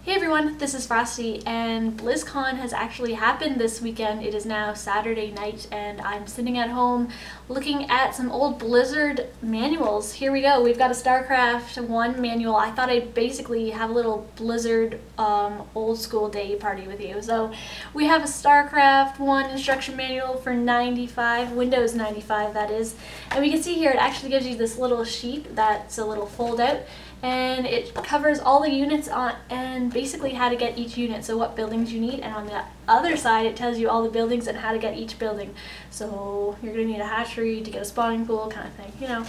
Hey everyone, this is Frosty, and Blizzcon has actually happened this weekend. It is now Saturday night, and I'm sitting at home looking at some old Blizzard manuals. Here we go. We've got a StarCraft 1 manual. I thought I'd basically have a little Blizzard old school day party with you. So we have a StarCraft 1 instruction manual for 95, Windows 95 that is. And we can see here it actually gives you this little sheet that's a little fold out. And it covers all the units on and basically how to get each unit, so what buildings you need, and on the other side it tells you all the buildings and how to get each building. So you're going to need a hatchery to get a spawning pool kind of thing, you know.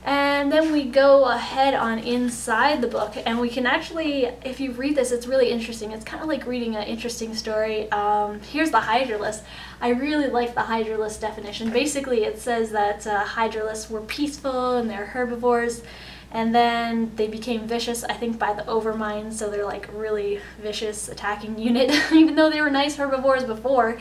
And then we go ahead on inside the book, and we can actually, if you read this, it's really interesting. It's kind of like reading an interesting story. Here's the Hydralisks. I really like the Hydralisk definition. Basically it says that Hydralisks were peaceful and they're herbivores. And then they became vicious, I think, by the Overmind, so they're like really vicious attacking unit, even though they were nice herbivores before.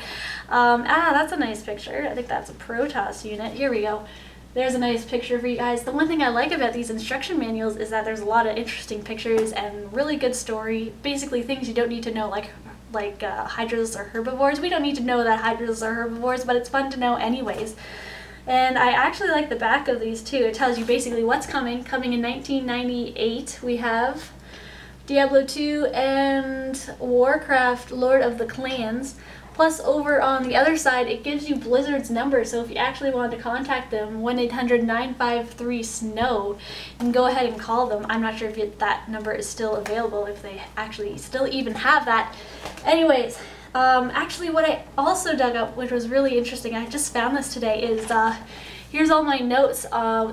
That's a nice picture. I think that's a Protoss unit. Here we go. There's a nice picture for you guys. The one thing I like about these instruction manuals is that there's a lot of interesting pictures and really good story. Basically things you don't need to know, like Hydralisks are herbivores. We don't need to know that Hydralisks are herbivores, but it's fun to know anyways. And I actually like the back of these too. It tells you basically what's coming. Coming in 1998, we have Diablo 2 and Warcraft Lord of the Clans. Plus over on the other side, it gives you Blizzard's number. So if you actually want to contact them, 1-800-953-SNOW, you can go ahead and call them. I'm not sure if that number is still available, if they actually still even have that. Anyways. Actually what I also dug up, which was really interesting, I just found this today, is here's all my notes.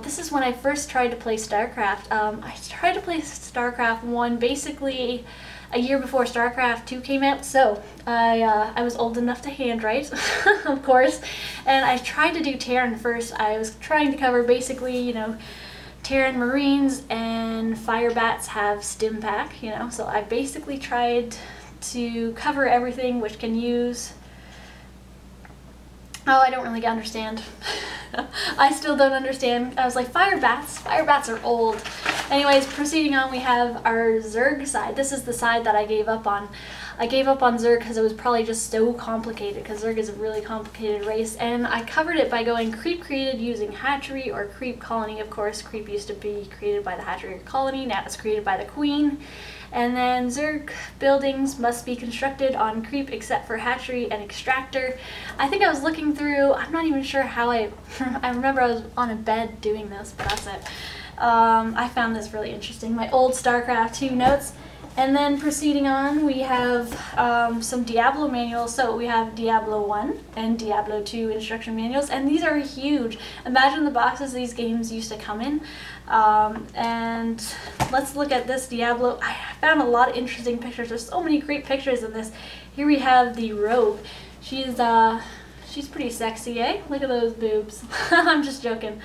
This is when I first tried to play StarCraft. I tried to play StarCraft 1 basically a year before StarCraft 2 came out, so I was old enough to handwrite, of course, and I tried to do Terran first. I was trying to cover basically, you know, Terran Marines and Fire Bats have stim pack, you know, so I basically tried to cover everything which can use... Oh, I don't really understand. I still don't understand. I was like, Fire Bats are old. Anyways, proceeding on, we have our Zerg side. This is the side that I gave up on. I gave up on Zerg because it was probably just so complicated, because Zerg is a really complicated race, and I covered it by going creep created using hatchery or creep colony. Of course, creep used to be created by the hatchery or colony, now it's created by the queen. And then Zerg buildings must be constructed on creep except for hatchery and extractor. I think I was looking through, I'm not even sure how I remember I was on a bed doing this, but that's it. I found this really interesting. My old StarCraft 2 notes. And then proceeding on, we have some Diablo manuals. So we have Diablo 1 and Diablo 2 instruction manuals, and these are huge. Imagine the boxes these games used to come in. And let's look at this Diablo. I found a lot of interesting pictures. There's so many great pictures of this. Here we have the Rogue. She's pretty sexy, eh? Look at those boobs. I'm just joking.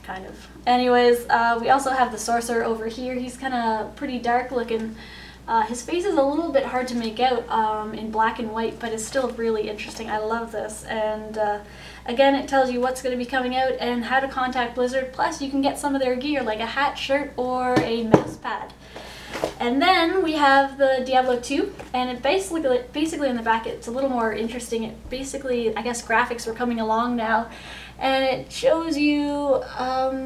Kind of. Anyways, we also have the Sorcerer over here. He's kind of pretty dark looking. His face is a little bit hard to make out in black and white, but it's still really interesting. I love this. And again, it tells you what's going to be coming out and how to contact Blizzard. Plus, you can get some of their gear, like a hat, shirt, or a mouse pad. And then we have the Diablo 2, and it basically in the back it's a little more interesting. It basically, I guess graphics were coming along now, and it shows you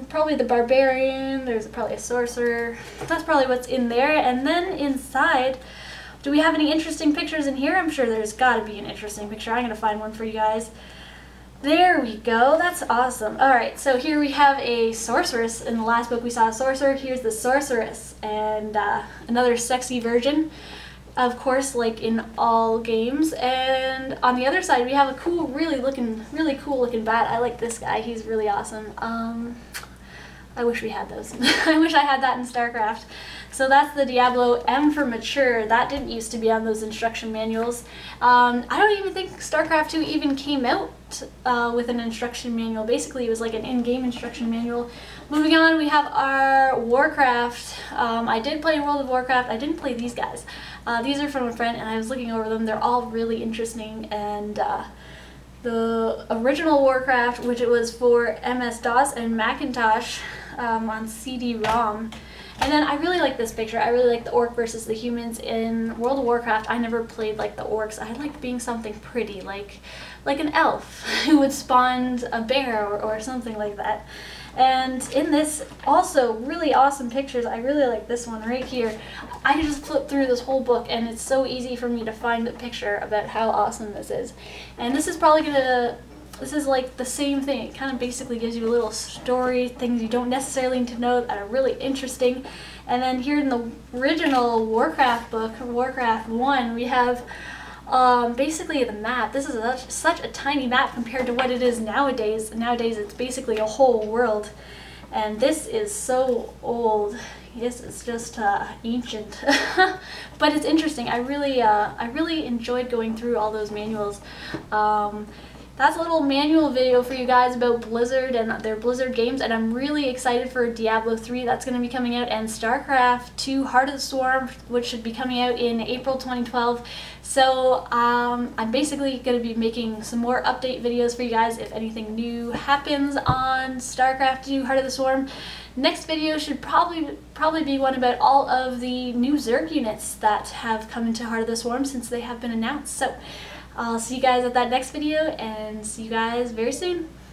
probably the Barbarian, there's probably a Sorcerer, that's probably what's in there. And then inside, do we have any interesting pictures in here? I'm sure there's got to be an interesting picture. I'm going to find one for you guys. There we go, that's awesome. Alright, so here we have a Sorceress. In the last book we saw a Sorcerer, here's the Sorceress, and another sexy version, of course, like in all games. And on the other side we have a cool, really cool looking bat. I like this guy, he's really awesome. I wish we had those. I wish I had that in StarCraft. So that's the Diablo M for Mature. That didn't used to be on those instruction manuals. I don't even think StarCraft 2 even came out with an instruction manual. Basically, it was like an in-game instruction manual. Moving on, we have our Warcraft. I did play World of Warcraft. I didn't play these guys. These are from a friend, and I was looking over them. They're all really interesting, and the original Warcraft, which it was for MS-DOS and Macintosh on CD-ROM. And then I really like this picture. I really like the orc versus the humans. In World of Warcraft, I never played like the orcs. I like being something pretty, like an elf who would spawn a bear or something like that. And in this, also really awesome pictures. I really like this one right here. I just flipped through this whole book and it's so easy for me to find a picture about how awesome this is. And this is probably gonna, this is like the same thing. It kind of basically gives you a little story, things you don't necessarily need to know that are really interesting. And then here in the original Warcraft book, Warcraft 1, we have basically the map. This is such a tiny map compared to what it is nowadays. Nowadays it's basically a whole world, and this is so old. This is just ancient, but it's interesting. I really enjoyed going through all those manuals. That's a little manual video for you guys about Blizzard and their Blizzard games, and I'm really excited for Diablo 3 that's going to be coming out, and StarCraft 2 Heart of the Swarm, which should be coming out in April 2012. So I'm basically going to be making some more update videos for you guys if anything new happens on StarCraft 2 Heart of the Swarm. Next video should probably be one about all of the new Zerg units that have come into Heart of the Swarm since they have been announced. So I'll see you guys at that next video, and see you guys very soon.